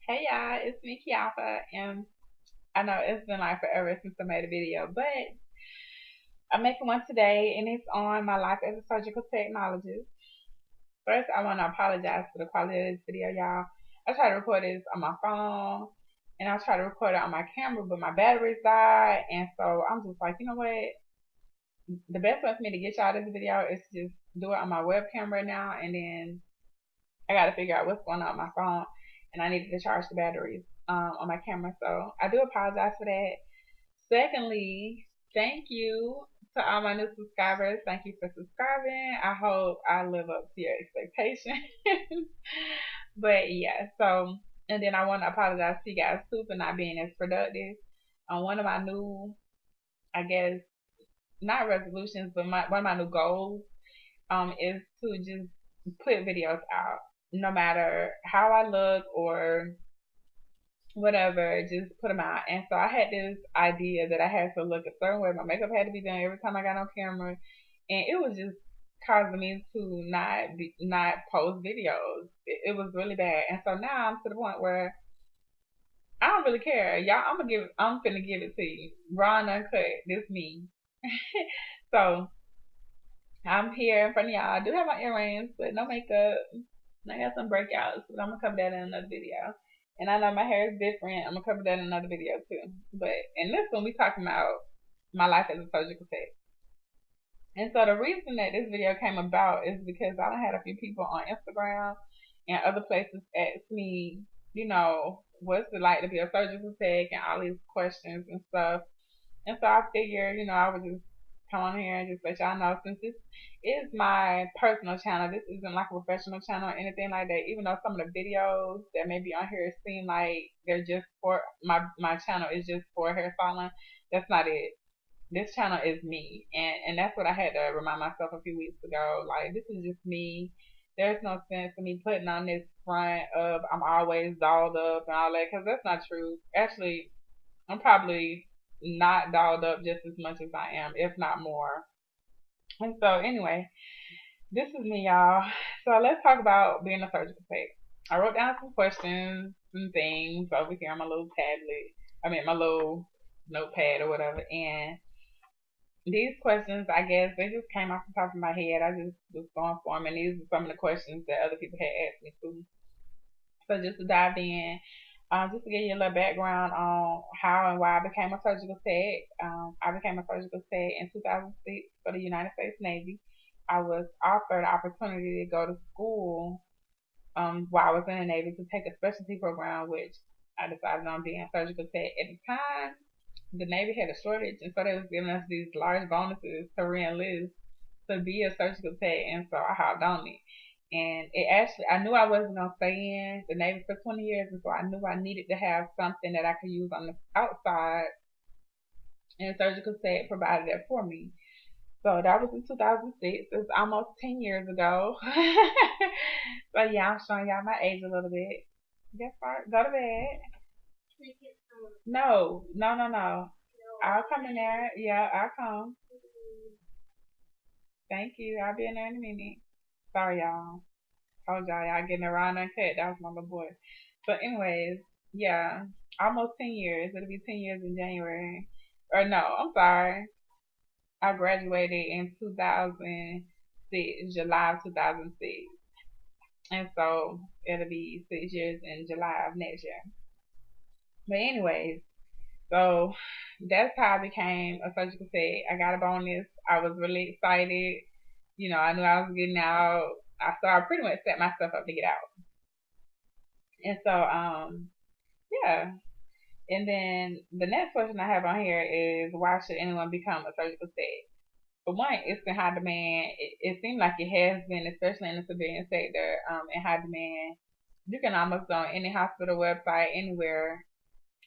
Hey y'all, it's me Keioffa, and I know it's been like forever since I made a video, but I'm making one today, and it's on my life as a surgical technologist. First, I want to apologize for the quality of this video, y'all. I tried to record this on my phone, and I tried to record it on my camera, but my batteries died, and so I'm just like, you know what? The best way for me to get y'all this video is to just do it on my webcam right now, and then I got to figure out what's going on my phone, and I needed to charge the batteries on my camera. So I do apologize for that. Secondly, thank you to all my new subscribers. Thank you for subscribing. I hope I live up to your expectations. But yeah, so and then I want to apologize to you guys too for not being as productive. One of my new, I guess, not resolutions, but one of my new goals is to just put videos out, no matter how I look or whatever, just put them out. And so I had this idea that I had to look a certain way. My makeup had to be done every time I got on camera, and it was just causing me to not post videos. It was really bad, and so now I'm to the point where I don't really care, y'all. I'm finna give it to you, raw and uncut. This me. So I'm here in front of y'all. I do have my earrings, but no makeup. And I got some breakouts, but I'm gonna cover that in another video. And I know my hair is different. I'm gonna cover that in another video too. But in this one, we talking about my life as a surgical tech. And so the reason that this video came about is because I done had a few people on Instagram and other places ask me, what's it like to be a surgical tech and all these questions and stuff. And so I figured, I would just come on here and just let y'all know, since this is my personal channel, this isn't like a professional channel or anything like that. Even though some of the videos that may be on here seem like they're just for my channel is just for hairstyling, that's not it. This channel is me, and that's what I had to remind myself a few weeks ago. Like, this is just me. There's no sense in me putting on this front of I'm always dolled up and all that, because that's not true. Actually, I'm probably not dolled up just as much as I am, if not more. And so, anyway, this is me, y'all. So let's talk about being a surgical tech. I wrote down some questions and things over here on my little tablet. I mean, my little notepad or whatever. And these questions, I guess, they just came off the top of my head. I just was going for them. And these are some of the questions that other people had asked me too. So just to dive in, just to give you a little background on how and why I became a surgical tech. I became a surgical tech in 2006 for the United States Navy. I was offered the opportunity to go to school while I was in the Navy to take a specialty program, which I decided on being a surgical tech. At the time, the Navy had a shortage, and so they was giving us these large bonuses to re-enlist to be a surgical tech, and so I hopped on it. And it actually, I knew I wasn't gonna stay in the Navy for 20 years, and so I knew I needed to have something that I could use on the outside, and surgical tech provided that for me. So that was in 2006. It's almost 10 years ago. So yeah, I'm showing y'all my age a little bit. Guess what? Go to bed. No, no, no, no. I'll come in there. Yeah, I'll come. Thank you. I'll be in there in a minute. Sorry, y'all. Told y'all getting around uncut. That was my little boy. But anyways, yeah, almost 10 years. It'll be 10 years in January. Or no, I'm sorry. I graduated in 2006, July of 2006. And so it'll be 6 years in July of next year. But anyways, so that's how I became a surgical tech. I got a bonus. I was really excited. I knew I was getting out. I pretty much set myself up to get out. And so, yeah. And then the next question I have on here is, why should anyone become a surgical tech? For one, it's in high demand. It seems like it has been, especially in the civilian sector, in high demand. You can almost go on any hospital website, anywhere,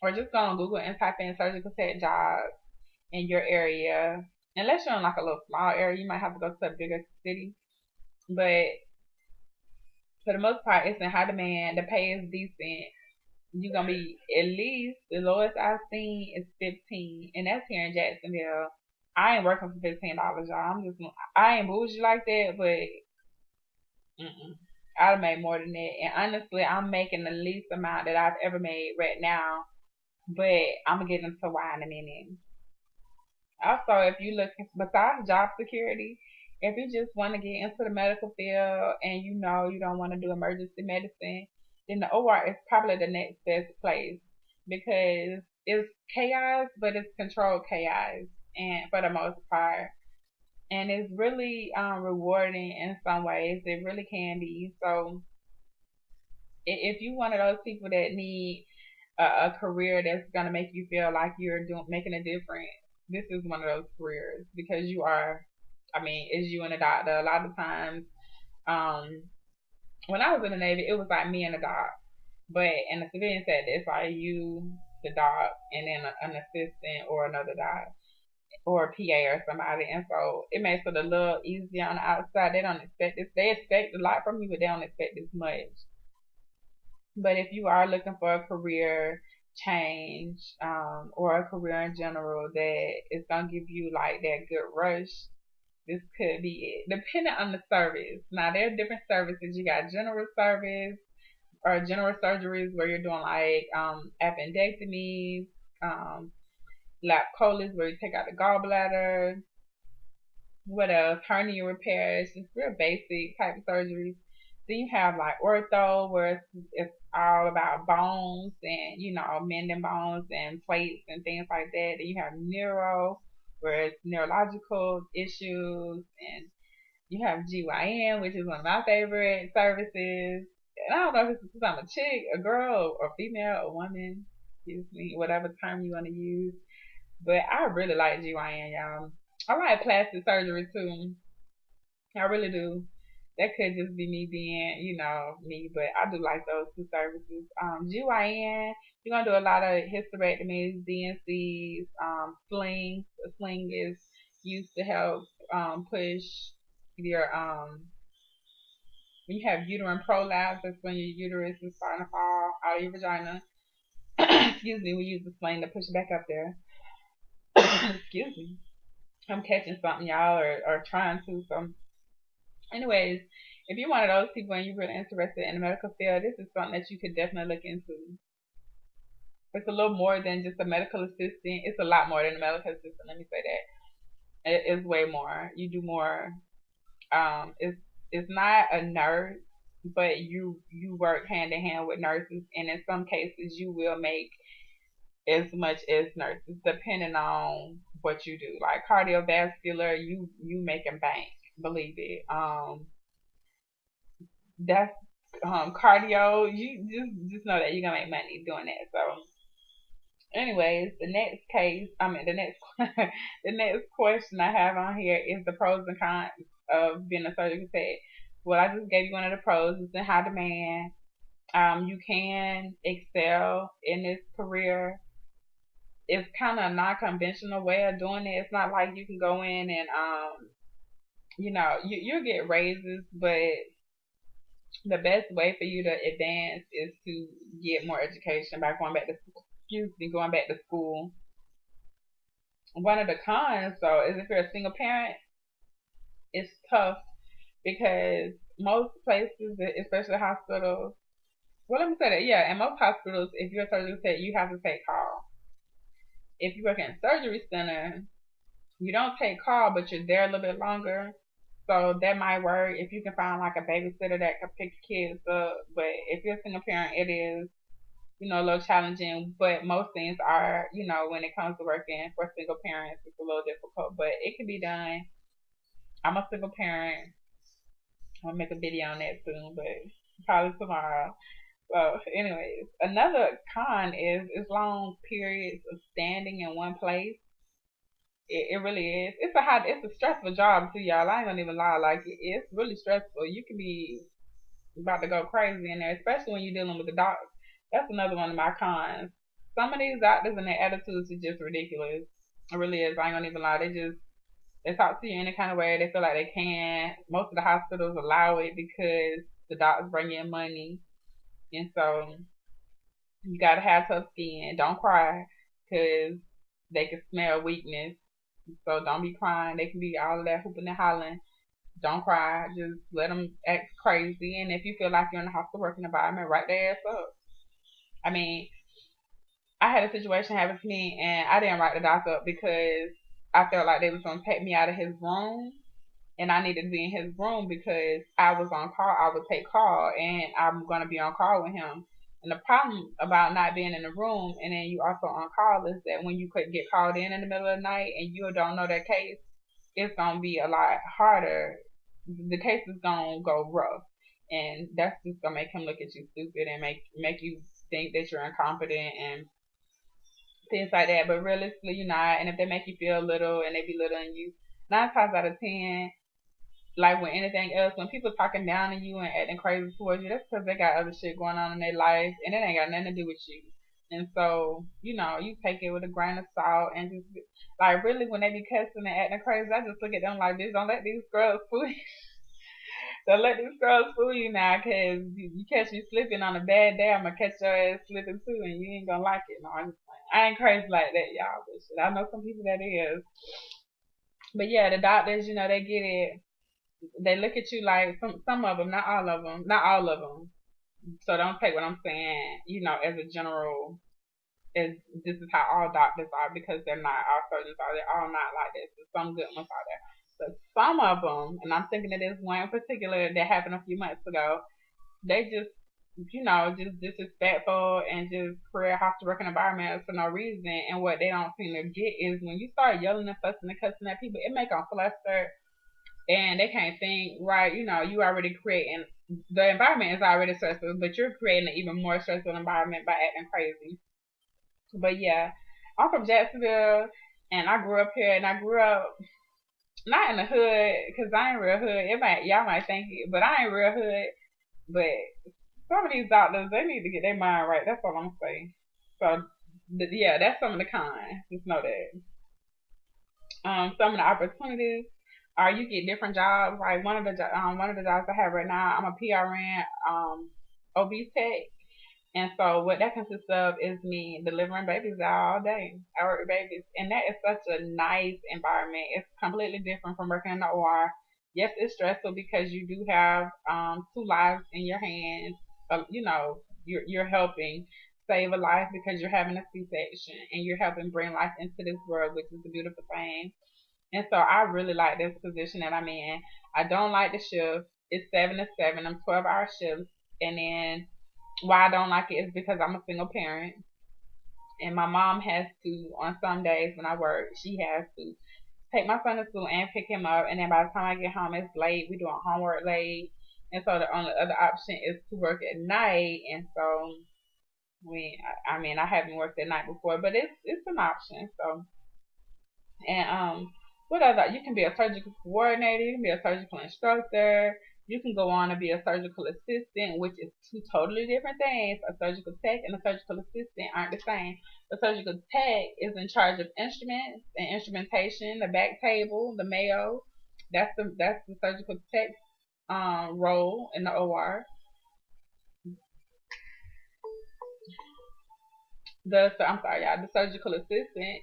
or just go on Google and type in surgical tech jobs in your area. Unless you're in like a little small area, you might have to go to a bigger city. But for the most part, it's in high demand. The pay is decent. You're gonna be at least, the lowest I've seen is 15, and that's here in Jacksonville. I ain't working for $15, y'all. I ain't bougie like that, but mm-mm. I'd have made more than that. And honestly, I'm making the least amount that I've ever made right now. But I'm gonna get into why in a minute. Also, if you look besides job security, if you just want to get into the medical field and you know you don't want to do emergency medicine, then the OR is probably the next best place because it's chaos, but it's controlled chaos, and for the most part, and it's really rewarding in some ways. It really can be. So if you one of those people that need a career that's gonna make you feel like you're doing making a difference, this is one of those careers because you are. I mean, is you and a doctor. A lot of times, um, when I was in the Navy, it was like me and a doc, but in the civilian set, it's like you, the doc, and then an assistant or another doc or a PA or somebody, and so it makes it a little easier on the outside. They don't expect this. They expect a lot from you, but they don't expect this much. But if you are looking for a career change, or a career in general that is gonna give you like that good rush, this could be it. Depending on the service. Now there are different services. You got general service or general surgeries where you're doing like appendectomies, um, lap colas where you take out the gallbladder, what else? Hernia repairs, just real basic type of surgeries. Then you have like ortho, where it's all about bones and mending bones and plates and things like that. Then you have neuro, where it's neurological issues, and you have GYN, which is one of my favorite services. And I don't know if it's because I'm a chick, a girl, or female, a woman, excuse me, whatever term you want to use. But I really like GYN, y'all. I like plastic surgery too. I really do. That could just be me being, me, but I do like those two services. GYN, you're gonna do a lot of hysterectomies, DNCs, slings. A sling is used to help push your when you have uterine prolapse. That's when your uterus is starting to fall out of your vagina. Excuse me. We use the sling to push it back up there. Excuse me. I'm catching something, y'all, or trying to. So, anyways, if you're one of those people and you're really interested in the medical field, this is something that you could definitely look into. It's a little more than just a medical assistant. It's a lot more than a medical assistant. Let me say that. It's way more. You do more. It's not a nurse, but you work hand in hand with nurses, and in some cases you will make as much as nurses, depending on what you do. Like cardiovascular, you making bank, believe it. That's cardio. You just know that you're gonna make money doing that. So, anyways, the next case, I mean the next the next question I have on here is the pros and cons of being a surgical tech. Well, I just gave you one of the pros. It's in high demand. You can excel in this career. It's kind of a non-conventional way of doing it. It's not like you can go in and you'll get raises, but the best way for you to advance is to get more education by going back to excuse me, going back to school. One of the cons though is if you're a single parent, it's tough because most places, especially hospitals, well, let me say that, yeah, in most hospitals, if you're a surgical tech, you have to take call. If you work in a surgery center, you don't take call, but you're there a little bit longer. So that might work if you can find like a babysitter that can pick kids up. But if you're a single parent, it is, a little challenging. But most things are, when it comes to working for single parents, it's a little difficult. But it can be done. I'm a single parent. I'll make a video on that soon, but probably tomorrow. So, anyways, another con is long periods of standing in one place. It really is. It's a stressful job too, y'all. I ain't gonna even lie. Like it's really stressful. You can be about to go crazy in there, especially when you're dealing with the doctors. That's another one of my cons. Some of these doctors and their attitudes are just ridiculous. It really is. I ain't gonna even lie. They talk to you any kind of way. They feel like they can. Most of the hospitals allow it because the doctors bring in money, and so you gotta have tough skin. Don't cry, cause they can smell weakness. So don't be crying. They can be all of that hooping and hollering. Don't cry. Just let them act crazy. And if you feel like you're in a hostile working environment, write their ass up. I mean, I had a situation happen to me, and I didn't write the doc up because I felt like they was gonna take me out of his room, and I needed to be in his room because I was on call. I would take call, and I'm gonna be on call with him. And the problem about not being in the room and then you also on call is that when you could get called in the middle of the night and you don't know that case, it's gonna be a lot harder. The case is gonna go rough, and that's just gonna make him look at you stupid and make you think that you're incompetent and things like that. But realistically, you're not. And if they make you feel little and they belittling you, 9 times out of 10, like with anything else, when people talking down on you and acting crazy towards you, that's because they got other shit going on in their life and it ain't got nothing to do with you. And so, you take it with a grain of salt and just like really when they be cussing and acting crazy, I just look at them like this. Don't let these girls fool you. Don't let these girls fool you now, cause you catch me slipping on a bad day, I'm gonna catch your ass slipping too, and you ain't gonna like it. No, I'm just playing. I ain't crazy like that, y'all. But shit, I know some people that is. But yeah, the doctors, they get it. They look at you like some of them, not all of them, not all of them. So don't take what I'm saying, as a general. As this is how all doctors are because they're not all surgeons are. They're all not like this. There's some good ones out there, but some of them, and I'm thinking of this one in particular that happened a few months ago. They just disrespectful and just create hostile working environments for no reason. And what they don't seem to get is when you start yelling and fussing and cussing at people, it make them flustered and they can't think right. You already creating the environment is already stressful, but you're creating an even more stressful environment by acting crazy. But yeah, I'm from Jacksonville, and I grew up here, and I grew up not in the hood, cause I ain't real hood. Y'all might think it, but I ain't real hood. But some of these doctors, they need to get their mind right. That's all I'm saying. So yeah, that's some of the cons. Just know that. Some of the opportunities are you get different jobs. Like one of the jobs I have right now, I'm a PRN OB tech. And so what that consists of is me delivering babies all day. I work with babies. And that is such a nice environment. It's completely different from working in the OR. Yes, it's stressful because you do have two lives in your hands. You're helping save a life because you're having a C-section and you're helping bring life into this world, which is a beautiful thing. And so I really like this position that I'm in. I don't like the shift. It's 7 to 7. I'm 12-hour shifts. And then why I don't like it is because I'm a single parent, and my mom has to on some days when I work, she has to take my son to school and pick him up, and then by the time I get home, it's late. We doing homework late, and so the only other option is to work at night, and so I mean, I haven't worked at night before, but it's an option. So and what other? You can be a surgical coordinator. You can be a surgical instructor. You can go on and be a surgical assistant, which is two totally different things. A surgical tech and a surgical assistant aren't the same. The surgical tech is in charge of instruments and instrumentation, the back table, the Mayo. That's the surgical tech role in the OR. I'm sorry, y'all. The surgical assistant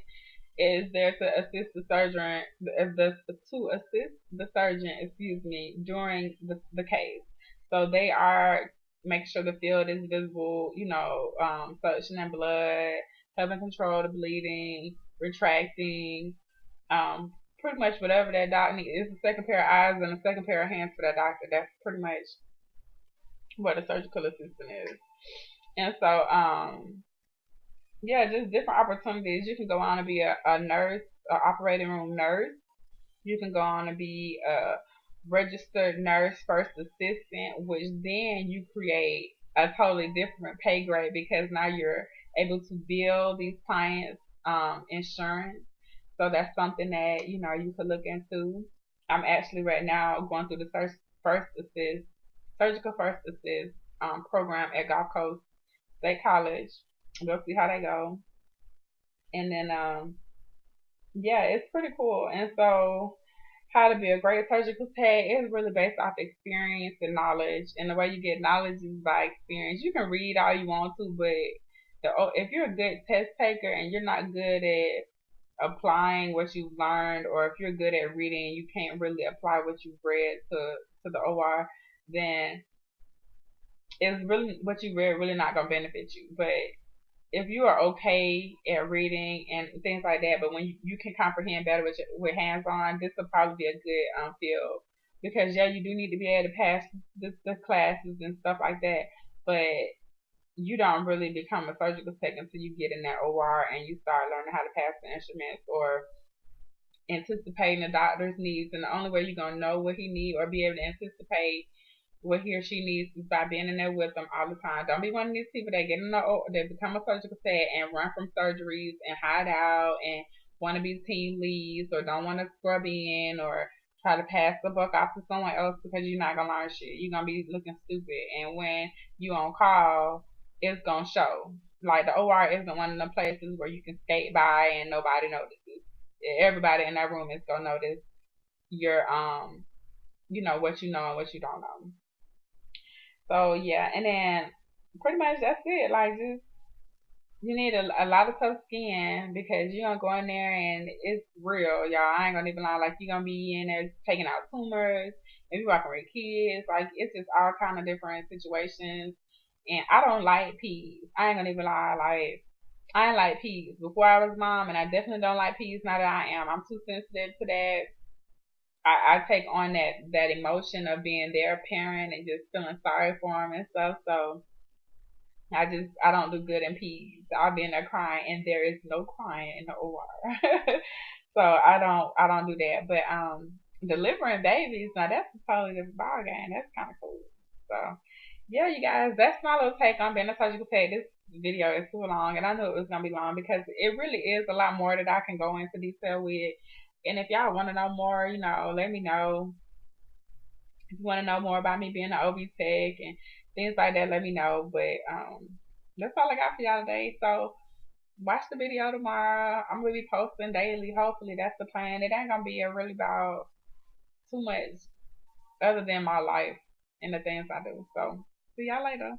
is there to assist the surgeon, to assist the surgeon, excuse me, during the case. So they are making sure the field is visible, suctioning blood, helping control the bleeding, retracting, pretty much whatever that doctor needs. It's a second pair of eyes and a second pair of hands for that doctor. That's pretty much what a surgical assistant is. And so, yeah, just different opportunities. You can go on and be a nurse, an operating room nurse. You can go on and be a registered nurse first assistant, which then you create a totally different pay grade because now you're able to bill these clients insurance. So that's something that you could look into. I'm actually right now going through the first assist surgical first assist program at Gulf Coast State College. We'll see how they go. And then yeah, it's pretty cool. And so how to be a great surgical tech is really based off experience and knowledge. And the way you get knowledge is by experience. You can read all you want to, but if you're a good test taker and you're not good at applying what you've learned, or if you're good at reading and you can't really apply what you've read to the OR, then it's really what you read really not gonna benefit you. But if you are okay at reading and things like that, but when you can comprehend better with hands on, this will probably be a good field, because yeah, you do need to be able to pass the classes and stuff like that, but you don't really become a surgical tech until you get in that OR and you start learning how to pass the instruments or anticipating the doctor's needs. And the only way you're gonna know what he needs or be able to anticipate what he or she needs is by being in there with them all the time. Don't be one of these people that get in the that become a surgical tech and run from surgeries and hide out and want to be team leads or don't want to scrub in or try to pass the buck off to someone else because you're not gonna learn shit. You're gonna be looking stupid, and when you on call, it's gonna show. Like the OR isn't one of the places where you can skate by and nobody notices. Everybody in that room is gonna notice your what you know and what you don't know. So yeah, and then pretty much that's it. Like just you need a lot of tough skin because you're gonna go in there and it's real, y'all. I ain't gonna even lie. Like you're gonna be in there taking out tumors, and you working with kids. Like it's just all kind of different situations. And I don't like peas. I ain't gonna even lie. Like I ain't like peas before I was mom, and I definitely don't like peas now that I am. I'm too sensitive to that. I take on that emotion of being their parent and just feeling sorry for them and stuff. So I don't do good in peas. I'll be in there crying, and there is no crying in the OR. So I don't do that. But delivering babies, now that's a totally different ball game. That's kind of cool. So yeah, you guys, that's my little take on being a surgical tech. This video is too long, and I knew it was gonna be long because it really is a lot more that I can go into detail with. And if y'all want to know more, let me know. If you want to know more about me being an OB tech and things like that, let me know. But that's all I got for y'all today. So watch the video tomorrow. I'm gonna be posting daily. Hopefully that's the plan. It ain't gonna be really about too much other than my life and the things I do. So see y'all later.